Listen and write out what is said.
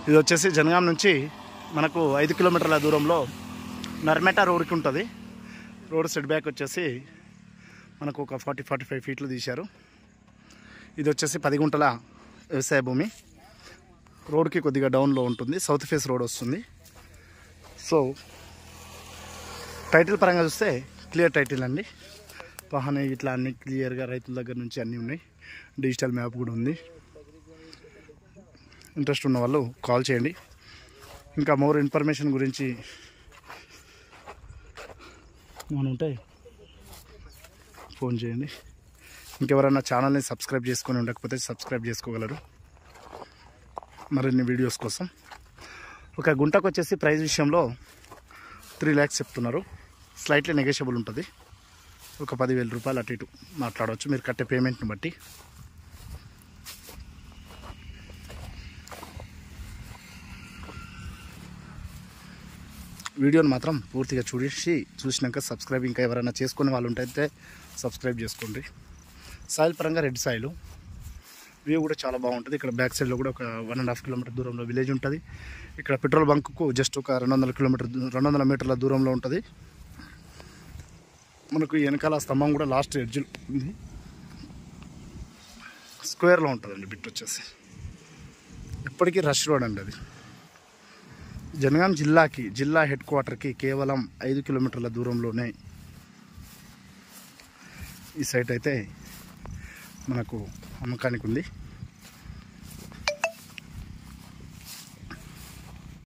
ఇది వచ్చేసి జనగాం నుంచి మనకు 5 కిలోమీటర్ల దూరంలో నర్మేట రోడ్కి ఉంటుంది. రోడ్ సెట్ బ్యాక్ వచ్చేసి మనకు ఒక 40-45 ఫీట్లు తీశారు. ఇది వచ్చేసి 10 గుంటల వ్యవసాయ భూమి. రోడ్కి కొద్దిగా డౌన్లో ఉంటుంది, సౌత్ ఫేస్ రోడ్ వస్తుంది. సో టైటిల్ పరంగా చూస్తే క్లియర్ టైటిల్ అండి. వాహన ఇట్లా అన్ని క్లియర్గా రైతుల దగ్గర నుంచి అన్నీ ఉన్నాయి. డిజిటల్ మ్యాప్ కూడా ఉంది. ఇంట్రెస్ట్ ఉన్న వాళ్ళు కాల్ చేయండి. ఇంకా మోర్ ఇన్ఫర్మేషన్ గురించి ఉంటే ఫోన్ చేయండి. ఇంకెవరైనా ఛానల్ని సబ్స్క్రైబ్ చేసుకొని ఉండకపోతే సబ్స్క్రైబ్ చేసుకోగలరు మరిన్ని వీడియోస్ కోసం. ఒక గుంటకు వచ్చేసి ప్రైస్ విషయంలో 3 lakhs చెప్తున్నారు. స్లైట్లీ నెగోషియబుల్ ఉంటుంది. ఒక 10,000 రూపాయలు అటు ఇటు మాట్లాడవచ్చు మీరు కట్టే పేమెంట్ని బట్టి. వీడియోని మాత్రం పూర్తిగా చూసినాక సబ్స్క్రైబ్ ఇంకా ఎవరైనా చేసుకునే వాళ్ళు ఉంటే సబ్స్క్రైబ్ చేసుకోండి. సాయిల్ పరంగా రెడ్ సాయిల్, వ్యూ కూడా చాలా బాగుంటుంది. ఇక్కడ బ్యాక్ సైడ్లో కూడా ఒక 1.5 కిలోమీటర్ దూరంలో విలేజ్ ఉంటుంది. ఇక్కడ పెట్రోల్ బంక్కు జస్ట్ ఒక 200 మీటర్ల దూరంలో ఉంటుంది. మనకు వెనకాల స్తంభం కూడా లాస్ట్ ఎడ్జ్ ఉంది. స్క్వేర్లో ఉంటుందండి బిట్ వచ్చేసి. ఇప్పటికీ రష్ రోడ్ అండి అది. జనగాం జిల్లా హెడ్ క్వార్టర్కి కేవలం 5 కిలోమీటర్ల దూరంలోనే ఈ సైట్ అయితే మనకు అమ్మకానికి ఉంది.